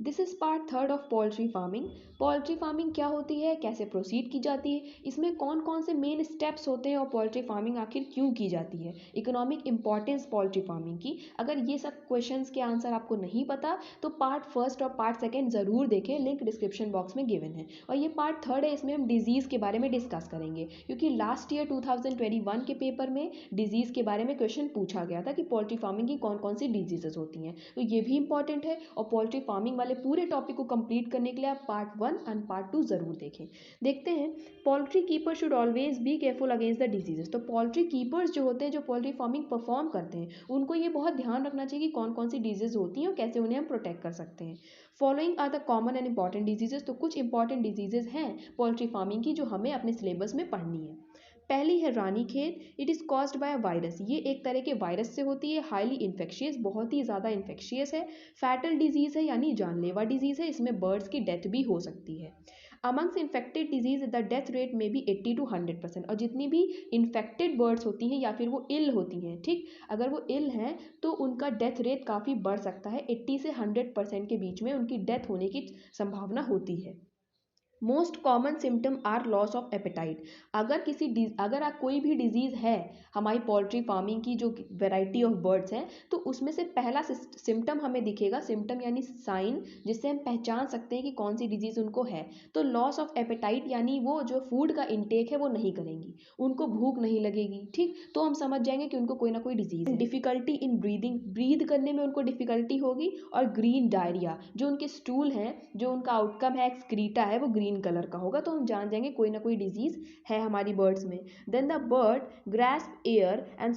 This is part third of poultry farming. Poultry farming क्या होती है, कैसे प्रोसीड की जाती है, इसमें कौन कौन से मेन स्टेप्स होते हैं और पोल्ट्री फार्मिंग आखिर क्यों की जाती है, इकोनॉमिक इंपॉर्टेंस पोल्ट्री फार्मिंग की। अगर ये सब क्वेश्चंस के आंसर आपको नहीं पता तो पार्ट फर्स्ट और पार्ट सेकेंड ज़रूर देखें, लिंक डिस्क्रिप्शन बॉक्स में गिवन है। और ये पार्ट थर्ड है, इसमें हम डिजीज़ के बारे में डिस्कस करेंगे, क्योंकि लास्ट ईयर 2021 के पेपर में डिजीज़ के बारे में क्वेश्चन पूछा गया था कि पोल्ट्री फार्मिंग की कौन कौन सी डिजीजेस होती हैं, तो ये भी इंपॉर्टेंट है। और पोल्ट्री फार्मिंग वाले पूरे टॉपिक को कंप्लीट करने के लिए आप पार्ट 1 एंड पार्ट 2 ज़रूर देखें। देखते हैं, poultry keeper should always be careful against the diseases. तो पोल्ट्री कीपर्स जो होते हैं, जो पोल्ट्री फार्मिंग परफॉर्म करते हैं, उनको ये बहुत ध्यान रखना चाहिए कि कौन कौन सी डिजीज होती हैं और कैसे उन्हें हम प्रोटेक्ट कर सकते हैं। Following are the common and important diseases. तो कुछ इंपॉर्टेंट डिजीजेज हैं पोल्ट्री फार्मिंग की जो हमें अपने सिलेबस में पढ़नी है। पहली है Ranikhet. It is caused by virus. ये एक तरह के वायरस से होती है, हाईली इन्फेक्शियस, बहुत ही ज़्यादा इन्फेक्शियस है। फैटल डिजीज़ है यानी जानलेवा डिजीज़ है, इसमें बर्ड्स की डेथ भी हो सकती है। Amongst infected disease the death rate में भी 80 to 100%। और जितनी भी इन्फेक्टेड बर्ड्स होती हैं या फिर वो इल होती हैं, ठीक, अगर वो इल हैं तो उनका डेथ रेट काफ़ी बढ़ सकता है, 80 से 100% के बीच में उनकी डेथ होने की संभावना होती है। Most common symptom are loss of appetite. अगर कोई भी डिजीज़ है हमारी पोल्ट्री फार्मिंग की, जो वैरायटी ऑफ बर्ड्स हैं, तो उसमें से पहला सिम्टम हमें दिखेगा, सिम्टम यानी साइन, जिससे हम पहचान सकते हैं कि कौन सी डिजीज़ उनको है। तो लॉस ऑफ एपेटाइट यानी वो जो फूड का इंटेक है वो नहीं करेंगी, उनको भूख नहीं लगेगी, ठीक, तो हम समझ जाएंगे कि उनको कोई ना कोई डिजीज़ है। डिफिकल्टी इन ब्रीदिंग, ब्रीद करने में उनको डिफिकल्टी होगी। और ग्रीन डायरिया, जो उनके स्टूल हैं, जो उनका आउटकम है एक्सक्रीटा है, वो ग्रीन कलर का होगा, तो हम जान जाएंगे कोई ना कोई डिजीज है हमारी बर्ड्स में। Then the bird grasp air and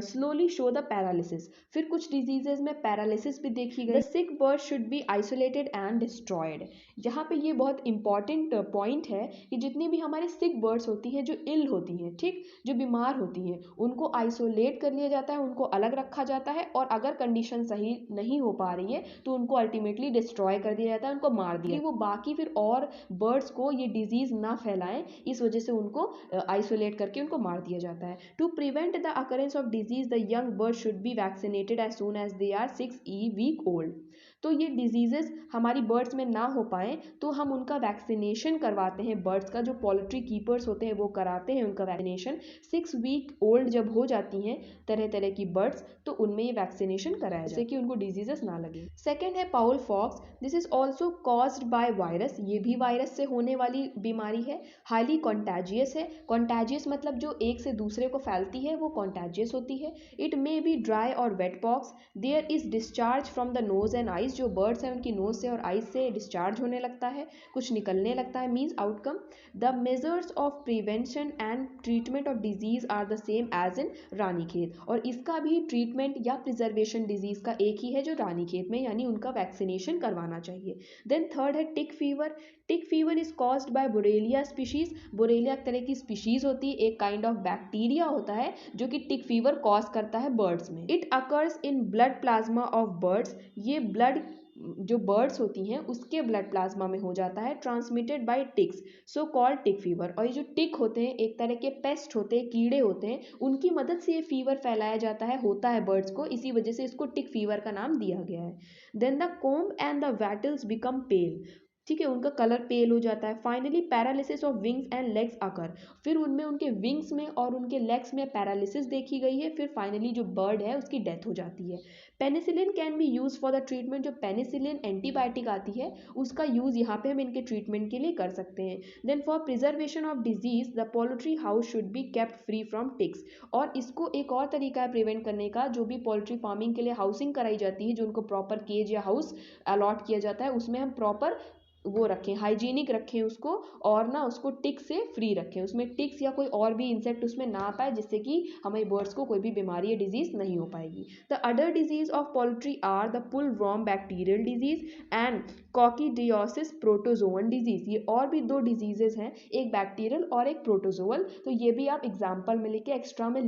slowly show the paralysis. फिर कुछ डिजीजेज में पैरालिसिस भी देखी गई। The sick bird should be isolated and destroyed. यहाँ पे ये बहुत इंपॉर्टेंट पॉइंट है कि जितनी भी हमारे सिक बर्ड्स होती हैं, जो इल होती हैं, ठीक, जो बीमार होती हैं, उनको आइसोलेट कर लिया जाता है, उनको अलग रखा जाता है, और अगर कंडीशन सही नहीं हो पा रही है तो उनको अल्टीमेटली डिस्ट्रॉय कर दिया जाता है, उनको मार दिया, वो बाकी फिर और बर्ड्स को ये डिजीज़ ना फैलाएं, इस वजह से उनको आइसोलेट करके उनको मार दिया जाता है। To prevent the occurrence of disease the young bird should be vaccinated as soon as they are 6 week old. तो ये डिजीजेस हमारी बर्ड्स में ना हो पाए तो हम उनका वैक्सीनेशन करवाते हैं, बर्ड्स का, जो पोल्ट्री कीपर्स होते हैं वो कराते हैं उनका वैक्सीनेशन। 6 वीक ओल्ड जब हो जाती हैं तरह तरह की बर्ड्स, तो उनमें ये वैक्सीनेशन कराया जाए जिससे कि उनको डिजीजेस ना लगे। सेकेंड है fowl pox. This is also caused by virus. ये भी वायरस से होने वाली बीमारी है। हाईली कॉन्टैजियस है। कॉन्टैजियस मतलब जो एक से दूसरे को फैलती है वो कॉन्टैजियस होती है। इट मे बी ड्राई और wet pox. There is discharge from the nose and eyes. जो बर्ड्स हैं उनकी नोज से और आइज से डिस्चार्ज होने लगता है, कुछ निकलने लगता है, means outcome. The measures of prevention and treatment of disease are the same as in Ranikhet. और इसका भी ट्रीटमेंट या प्रिजर्वेशन डिजीज का एक ही है जो रानीखेत में, यानी उनका वैक्सीनेशन करवाना चाहिए। देन थर्ड है टिक fever. Tick fever is caused by Borrelia species. Borrelia एक तरह की स्पीशीज होती है, एक काइंड ऑफ बैक्टीरिया होता है जो कि टिक फीवर कॉज करता है बर्ड्स में। It occurs in blood plasma of birds. ये ब्लड जो बर्ड्स होती हैं उसके ब्लड प्लाज्मा में हो जाता है, transmitted by ticks, so called tick fever. और ये जो टिक होते हैं एक तरह के पेस्ट होते हैं, कीड़े होते हैं, उनकी मदद से ये फीवर फैलाया जाता है, होता है बर्ड्स को, इसी वजह से इसको टिक फीवर का नाम दिया गया है। Then the comb and the wattles become pale. ठीक है, उनका कलर पेल हो जाता है। Finally paralysis of wings and legs occur. फिर उनमें उनके विंग्स में और उनके लेग्स में पैरालिसिस देखी गई है। फिर फाइनली जो बर्ड है उसकी डेथ हो जाती है। Penicillin can be use for the treatment. जो पेनिसिलिन एंटीबायोटिक आती है उसका यूज़ यहाँ पे हम इनके ट्रीटमेंट के लिए कर सकते हैं। Then for preservation of disease the poultry house should be kept free from ticks. और इसको एक और तरीका है प्रिवेंट करने का, जो भी पोल्ट्री फार्मिंग के लिए हाउसिंग कराई जाती है, जो उनको प्रॉपर केज या हाउस अलॉट किया जाता है, उसमें हम प्रॉपर वो रखें, हाइजीनिक रखें उसको, और ना उसको टिक से फ्री रखें, उसमें टिक्स या कोई और भी इंसेक्ट उसमें ना आ पाए, जिससे कि हमारी बर्ड्स को कोई भी बीमारी या डिजीज नहीं हो पाएगी। The other disease of poultry are the pullorum bacterial disease and coccidiosis protozoan disease. ये और भी दो डिजीजेज हैं, एक बैक्टीरियल और एक प्रोटोजोअल, तो ये भी आप एग्जाम्पल में लेके एक्स्ट्रा में